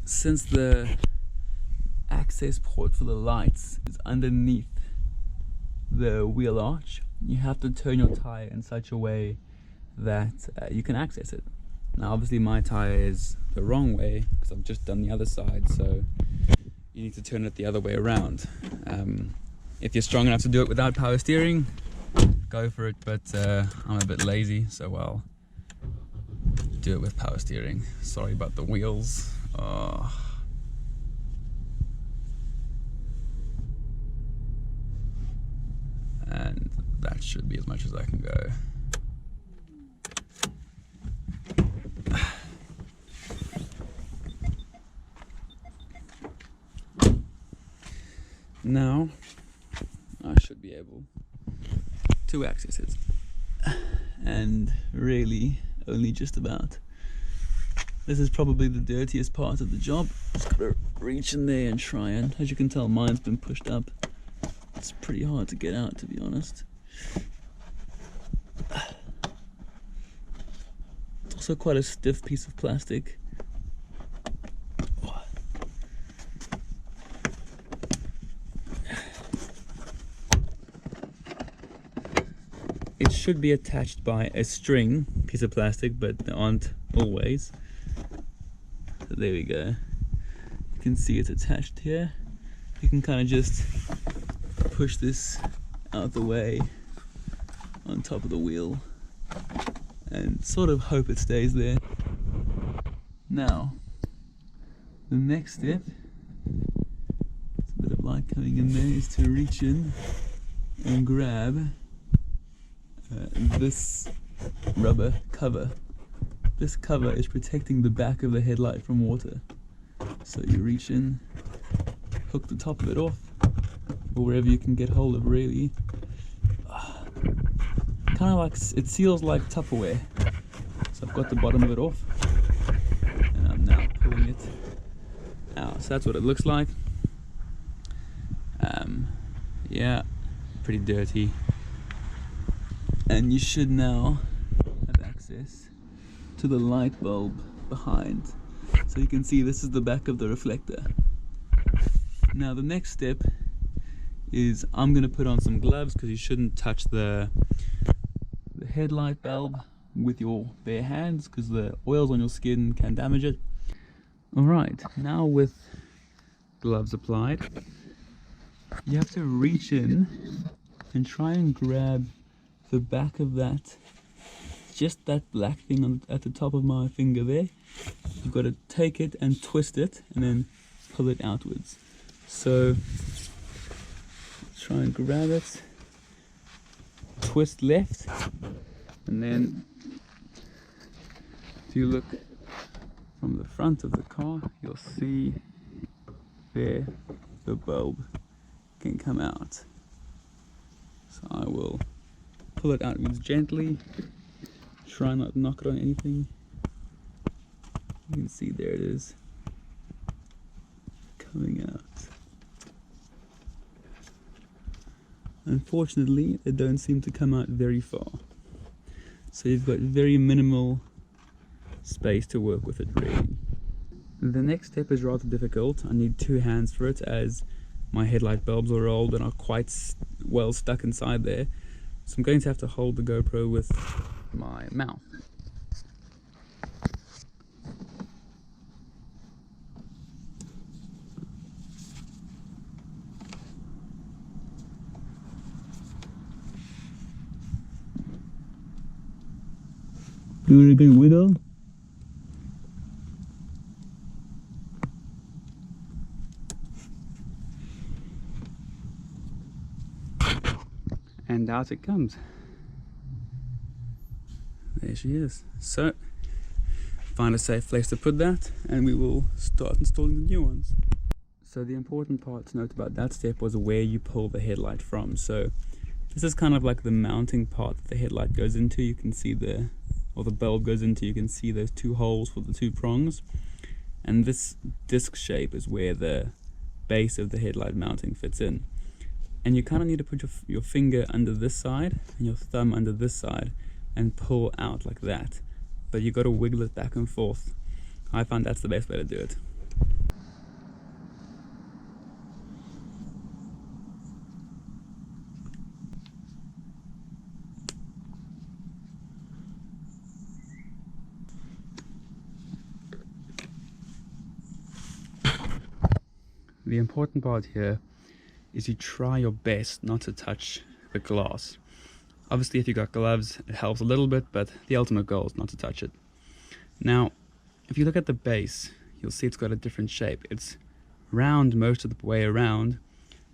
since the access port for the lights is underneath the wheel arch, you have to turn your tire in such a way that you can access it. Now obviously my tire is the wrong way because I've just done the other side, so you need to turn it the other way around. If you're strong enough to do it without power steering, go for it, but I'm a bit lazy, so I'll do it with power steering. Sorry about the wheels. Oh. And that should be as much as I can go. Now I should be able to access it, and really only just about. This is probably the dirtiest part of the job. Just gotta reach in there and try, and as you can tell, mine's been pushed up. It's pretty hard to get out, to be honest. It's also quite a stiff piece of plastic. It should be attached by a string piece of plastic, but they aren't always. So there we go. You can see it's attached here. You can kind of just push this out the way on top of the wheel and sort of hope it stays there. Now, the next step, it's a bit of light coming in there, is to reach in and grab this rubber cover. This cover is protecting the back of the headlight from water. So you reach in, hook the top of it off, or wherever you can get hold of, really. Kind of like, it seals like Tupperware. So I've got the bottom of it off, and I'm now pulling it out. So that's what it looks like. Yeah, pretty dirty. And you should now have access to the light bulb behind. So you can see this is the back of the reflector. Now the next step is I'm going to put on some gloves, because you shouldn't touch the headlight bulb with your bare hands, because the oils on your skin can damage it. Alright, now with gloves applied, you have to reach in and try and grab the back of that, just that black thing at the top of my finger there. You've got to take it and twist it and then pull it outwards. So try and grab it, twist left, and then if you look from the front of the car, you'll see there the bulb can come out. So I will pull it outwards gently, try not to knock it on anything. You can see there it is coming out. Unfortunately, they don't seem to come out very far, so you've got very minimal space to work with it, really. The next step is rather difficult. I need two hands for it, as my headlight bulbs are old and are quite well stuck inside there. So I'm going to have to hold the GoPro with my mouth. Doing a good wiggle. And out it comes. There she is. So, find a safe place to put that, and we will start installing the new ones. So the important part to note about that step was where you pull the headlight from. So this is kind of like the mounting part that the headlight goes into. You can see the bulb goes into, you can see those two holes for the two prongs. And this disc shape is where the base of the headlight mounting fits in. And you kind of need to put your finger under this side and your thumb under this side and pull out like that. But you got to wiggle it back and forth. I find that's the best way to do it. the important part here is you try your best not to touch the glass. Obviously if you got gloves it helps a little bit, but the ultimate goal is not to touch it. Now if you look at the base, you'll see it's got a different shape. It's round most of the way around.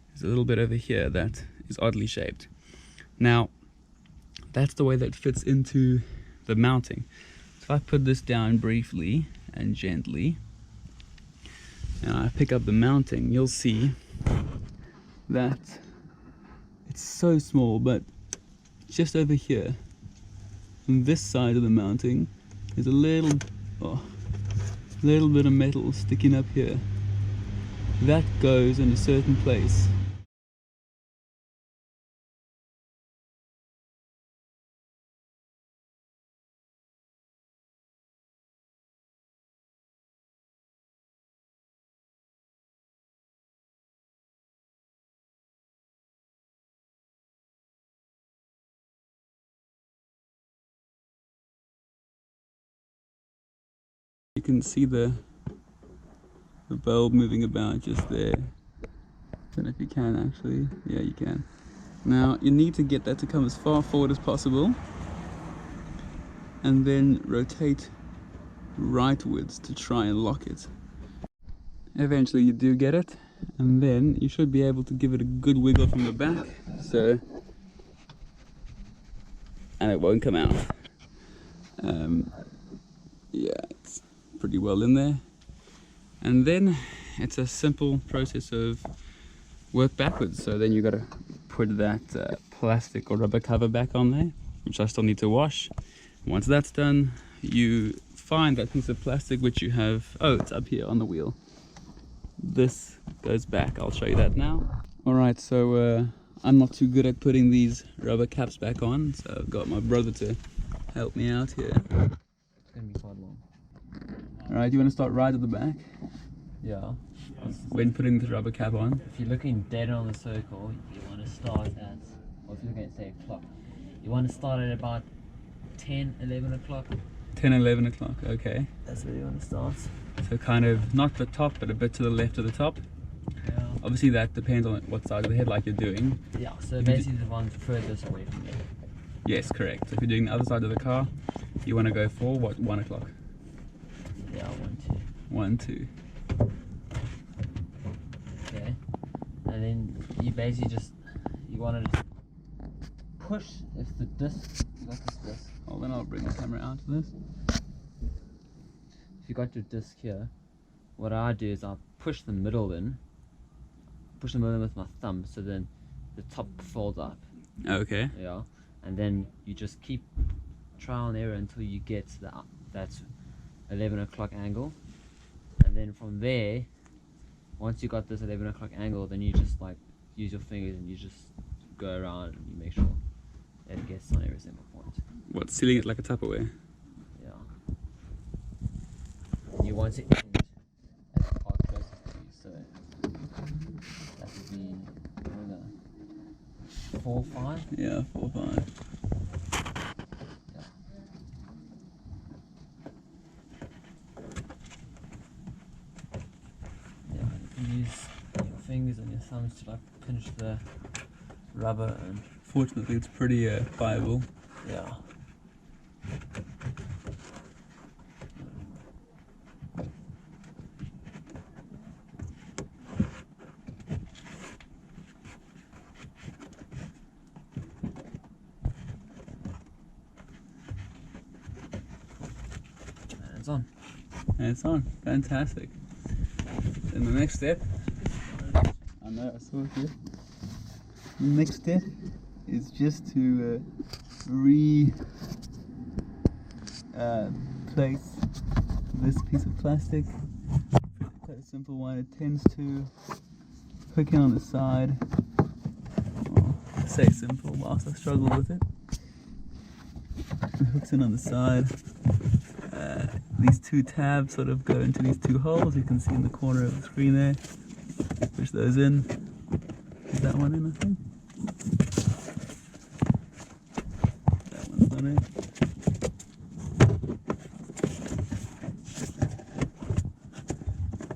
There's a little bit over here that is oddly shaped. Now that's the way that fits into the mounting. So if I put this down briefly and gently and I pick up the mounting, you'll see that it's so small, but just over here on this side of the mounting there's a little bit of metal sticking up here that goes in a certain place. You can see the bulb moving about just there. I don't know if you can actually. Yeah, you can. Now you need to get that to come as far forward as possible and then rotate rightwards to try and lock it. Eventually you do get it, and then you should be able to give it a good wiggle from the back, so, and it won't come out. Yeah, it's pretty well in there, and then it's a simple process of work backwards. So then you got to put that plastic or rubber cover back on there, which I still need to wash. Once that's done, you find that piece of plastic which you have, oh, it's up here on the wheel. This goes back, I'll show you that now. Alright, so I'm not too good at putting these rubber caps back on, so I've got my brother to help me out here. It's gonna be quite long. Alright, you want to start right at the back? Yeah. When putting the rubber cap on? If you're looking dead on the circle, you want to start at, or if you're looking at, say, a clock, you want to start at about 10, 11 o'clock. 10, 11 o'clock, okay. That's where you want to start. So kind of not the top, but a bit to the left of the top. Yeah. Obviously that depends on what side of the headlight you're doing. Yeah, so basically the ones furthest away from you. Yes, correct. So if you're doing the other side of the car, you want to go for what, 1 o'clock? Yeah, 1, 2. 1, 2. Okay. And then you basically just, you want to just push, if the disc, you got this disc. Oh, then I'll bring the camera out to this. If you got your disc here, what I do is I push the middle in with my thumb, so then the top folds up. Okay. Yeah, and then you just keep trial and error until you get that 11 o'clock angle, and then from there, once you got this 11 o'clock angle, then you just like use your fingers and you just go around and you make sure that it gets on every single point. What, sealing it like a Tupperware? Yeah. You want it aimed at the part closest to you, so that would be 4, 5. Yeah, 4, 5. Yeah. Yeah, you can use your fingers and your thumbs to like pinch the rubber and. Fortunately, it's pretty pliable. Yeah. And it's on. And it's on. Fantastic. And the next step, I know I saw it here. The next step is just to place this piece of plastic. Quite a simple one. It tends to hook in on the side. Well, I say simple whilst I struggle with it. It hooks in on the side. These two tabs sort of go into these two holes you can see in the corner of the screen there. Push those in. Is that one in, I think? That one's on it.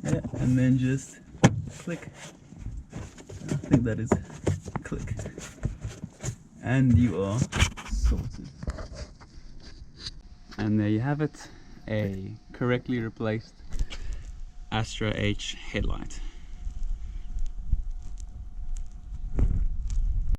Yeah, and then just Click. I think that is click. And you are sorted. And there you have it, a correctly replaced Astra H headlight.